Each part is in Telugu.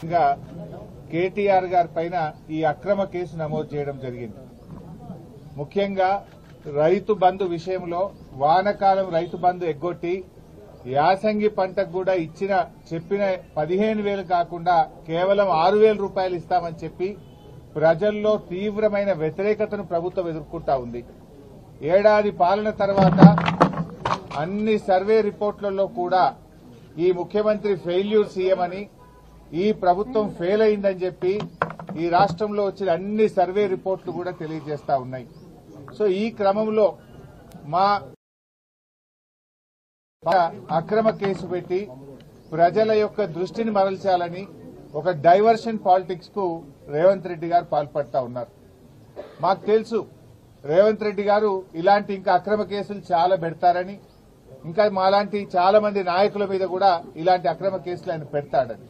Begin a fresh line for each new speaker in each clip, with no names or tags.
ఇంకా కేటీఆర్ గారి పైన ఈ అక్రమ కేసు నమోదు చేయడం జరిగింది. ముఖ్యంగా రైతు బంధు విషయంలో వానకాలం రైతు బంధు ఎగ్గొట్టి యాసంగి పంటకు కూడా చెప్పిన 15,000 కాకుండా కేవలం 6,000 రూపాయలు ఇస్తామని చెప్పి ప్రజల్లో తీవ్రమైన వ్యతిరేకతను ప్రభుత్వం ఎదుర్కొంటా ఉంది. ఏడాది పాలన తర్వాత అన్ని సర్వే రిపోర్టులలో కూడా ఈ ముఖ్యమంత్రి ఫెయిల్యూర్ సీఎం అని, ఈ ప్రభుత్వం ఫెయిల్ అయిందని చెప్పి ఈ రాష్ట్రంలో వచ్చిన అన్ని సర్వే రిపోర్టులు కూడా తెలియజేస్తా ఉన్నాయి. సో ఈ క్రమంలో మా అక్రమ కేసు పెట్టి ప్రజల యొక్క దృష్టిని మరల్చాలని ఒక డైవర్షన్ పాలిటిక్స్ కు రేవంత్ రెడ్డి గారు పాల్పడతా ఉన్నారు. మాకు తెలుసు రేవంత్ రెడ్డి గారు ఇలాంటి ఇంకా అక్రమ కేసులు చాలా పెడతారని, ఇంకా మాలాంటి చాలా మంది నాయకుల మీద కూడా ఇలాంటి అక్రమ కేసులు ఆయన పెడతాడని.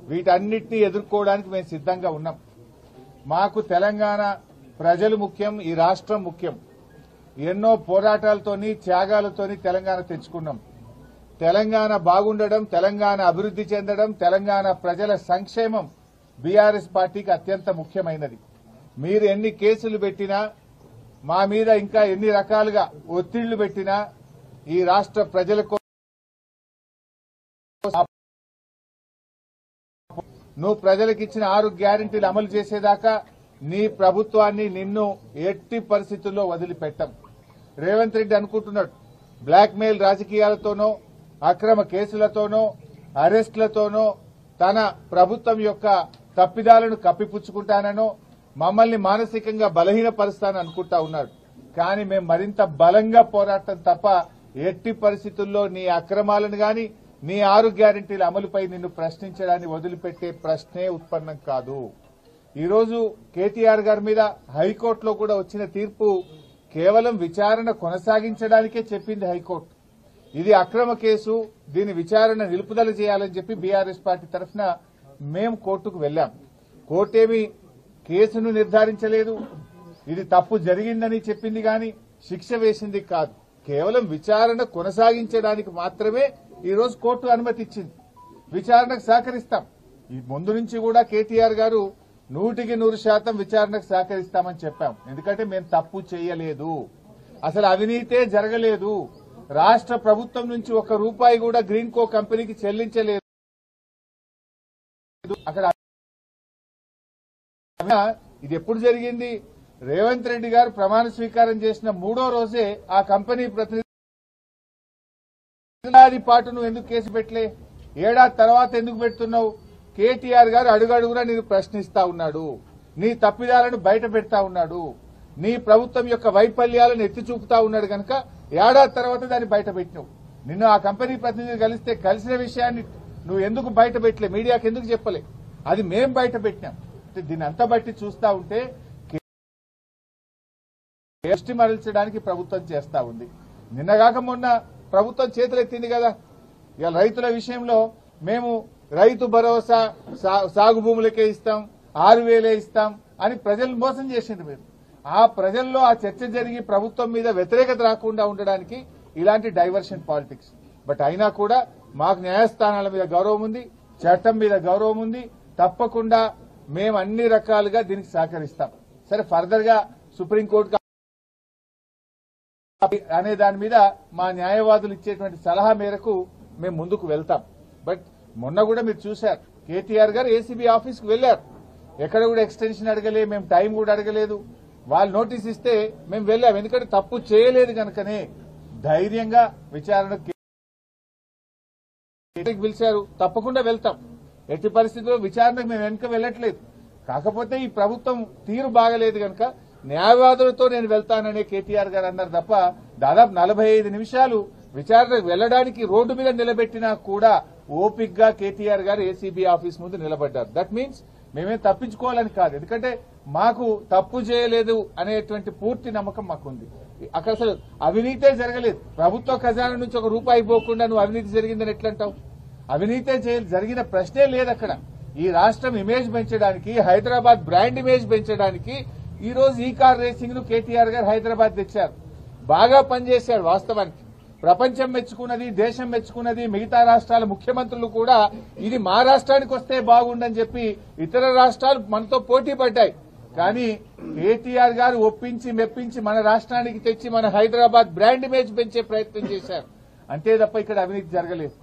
వీటన్నిటినీ ఎదుర్కోవడానికి మేము సిద్దంగా ఉన్నాం. మాకు తెలంగాణ ప్రజలు ముఖ్యం, ఈ రాష్ట్రం ముఖ్యం. ఎన్నో పోరాటాలతోని త్యాగాలతోని తెలంగాణ తెచ్చుకున్నాం. తెలంగాణ బాగుండడం, తెలంగాణ అభివృద్ది చెందడం, తెలంగాణ ప్రజల సంక్షేమం బీఆర్ఎస్ పార్టీకి అత్యంత ముఖ్యమైనది. మీరు ఎన్ని కేసులు పెట్టినా, మా మీద ఇంకా ఎన్ని రకాలుగా ఒత్తిళ్లు పెట్టినా ఈ రాష్ట్ర ప్రజలకు నువ్వు ప్రజలకిచ్చిన 6 గ్యారెంటీలు అమలు చేసేదాకా నీ ప్రభుత్వాన్ని నిన్ను ఎట్టి పరిస్థితుల్లో వదిలిపెట్టం. రేవంత్ రెడ్డి అనుకుంటున్నాడు బ్లాక్ మెయిల్ రాజకీయాలతోనో, అక్రమ కేసులతోనో, అరెస్టులతోనో తన ప్రభుత్వం యొక్క తప్పిదాలను కప్పిపుచ్చుకుంటానో, మమ్మల్ని మానసికంగా బలహీనపరుస్తానని అనుకుంటా ఉన్నాడు. కానీ మేము మరింత బలంగా పోరాటం తప్ప ఎట్టి పరిస్థితుల్లో నీ అక్రమాలను గాని, నీ 6 గ్యారెంటీల అమలుపై నిన్ను ప్రశ్నించడాన్ని వదిలిపెట్టే ప్రశ్నే ఉత్పన్నం కాదు. ఈరోజు కేటీఆర్ గారి మీద హైకోర్టులో కూడా వచ్చిన తీర్పు కేవలం విచారణ కొనసాగించడానికే చెప్పింది హైకోర్టు. ఇది అక్రమ కేసు, దీని విచారణ నిలుపుదల చేయాలని చెప్పి బీఆర్ఎస్ పార్టీ తరఫున మేము కోర్టుకు వెళ్లాం. కోర్టేమీ కేసును నిర్ధారించలేదు, ఇది తప్పు జరిగిందని చెప్పింది గాని శిక్ష వేసింది కాదు. కేవలం విచారణ కొనసాగించడానికి మాత్రమే ఈరోజు కోర్టు అనుమతి ఇచ్చింది. విచారణకు సహకరిస్తాం. ఈ ముందు నుంచి కూడా కేటీఆర్ గారు 100% విచారణకు సహకరిస్తామని చెప్పాం. ఎందుకంటే మేము తప్పు చేయలేదు, అసలు అవినీతే జరగలేదు, రాష్ట్ర ప్రభుత్వం నుంచి 1 రూపాయి కూడా గ్రీన్ కో కంపెనీకి చెల్లించలేదు. అక్కడ ఇది ఎప్పుడు జరిగింది? రేవంత్ రెడ్డి గారు ప్రమాణ స్వీకారం చేసిన 3వ రోజే ఆ కంపెనీ ప్రతినిధి ఏడాది పాటు నువ్వు ఎందుకు కేసు పెట్టలే, ఏడాది తర్వాత ఎందుకు పెడుతున్నావు? కేటీఆర్ గారు అడుగడుగునా నేను ప్రశ్నిస్తా ఉన్నాడు, నీ తప్పిదాలను బయట పెడతా ఉన్నాడు, నీ ప్రభుత్వం యొక్క వైఫల్యాలను ఎత్తి చూపుతా ఉన్నాడు కనుక ఏడాది తర్వాత దాన్ని బయట పెట్టినావు. నిన్ను ఆ కంపెనీ ప్రతినిధి కలిసిన విషయాన్ని నువ్వు ఎందుకు బయట పెట్టలే, మీడియాకి ఎందుకు చెప్పలే? అది మేం బయట పెట్టినాం. దీన్ని అంతా బట్టి చూస్తా ఉంటే దృష్టి మరల్చడానికి ప్రభుత్వం చేస్తా ఉంది. నిన్నగాక మొన్న ప్రభుత్వం చేతులెత్తింది కదా, ఇవాళ రైతుల విషయంలో మేము రైతు భరోసా సాగు భూములకే ఇస్తాం, 6,000 ఇస్తాం అని ప్రజలను మోసం చేసింది. మీరు ఆ ప్రజల్లో ఆ చర్చ జరిగి ప్రభుత్వం మీద వ్యతిరేకత రాకుండా ఉండడానికి ఇలాంటి డైవర్షన్ పాలిటిక్స్. బట్ అయినా కూడా మాకు న్యాయస్థానాల మీద గౌరవం ఉంది, చట్టం మీద గౌరవం ఉంది. తప్పకుండా మేము అన్ని రకాలుగా దీనికి సహకరిస్తాం. సరే, ఫర్దర్ గా సుప్రీంకోర్టు అనే దాని మీద మా న్యాయవాదులు ఇచ్చేటువంటి సలహా మేరకు మేము ముందుకు వెళ్తాం. బట్ మొన్న కూడా మీరు చూశారు, కేటీఆర్ గారు ఏసీబీ ఆఫీస్కి వెళ్లారు. ఎక్కడ కూడా ఎక్స్టెన్షన్ అడగలేదు, మేము టైం కూడా అడగలేదు. వాళ్ళు నోటీస్ ఇస్తే మేము వెళ్ళాం. ఎందుకంటే తప్పు చేయలేదు కనుకనే ధైర్యంగా విచారణకు పిలిచారు. తప్పకుండా వెళ్తాం. ఎట్టి పరిస్థితుల్లో విచారణకు మేము వెనుక వెళ్లట్లేదు. కాకపోతే ఈ ప్రభుత్వం తీరు బాగలేదు కనుక న్యాయవాదులతో నేను వెళ్తాననే కేటీఆర్ గారు అన్నారు తప్ప దాదాపు 45 నిమిషాలు విచారణకు వెళ్లడానికి రోడ్డు మీద నిలబెట్టినా కూడా ఓపిక్గా కేటీఆర్ గారు ఏసీబీ ఆఫీస్ ముందు నిలబడ్డారు. దట్ మీన్స్ మేమేం తప్పించుకోవాలని కాదు, ఎందుకంటే మాకు తప్పు చేయలేదు అనేటువంటి పూర్తి నమ్మకం మాకుంది. అక్కడ అసలు అవినీతే జరగలేదు. ప్రభుత్వ ఖజానా నుంచి 1 రూపాయి పోకుండా నువ్వు అవినీతి జరిగిందని ఎట్లంటావు? అవినీతే జరిగిన ప్రశ్నే లేదు అక్కడ. ఈ రాష్ట్రం ఇమేజ్ పెంచడానికి, హైదరాబాద్ బ్రాండ్ ఇమేజ్ పెంచడానికి ఈ రోజు ఈ కార్ రేసింగ్ ను కేటీఆర్ గారు హైదరాబాద్ తెచ్చారు. బాగా పనిచేశాడు వాస్తవానికి. ప్రపంచం మెచ్చుకున్నది, దేశం మెచ్చుకున్నది, మిగతా రాష్ట్రాల ముఖ్యమంత్రులు కూడా ఇది మా రాష్ట్రానికి వస్తే బాగుండని చెప్పి ఇతర రాష్ట్రాలు మనతో పోటీ పడ్డాయి. కానీ కేటీఆర్ గారు ఒప్పించి మెప్పించి మన రాష్ట్రానికి తెచ్చి మన హైదరాబాద్ బ్రాండ్ ఇమేజ్ పెంచే ప్రయత్నం చేశారు. అంతే తప్ప ఇక్కడ అవినీతి జరగలేదు.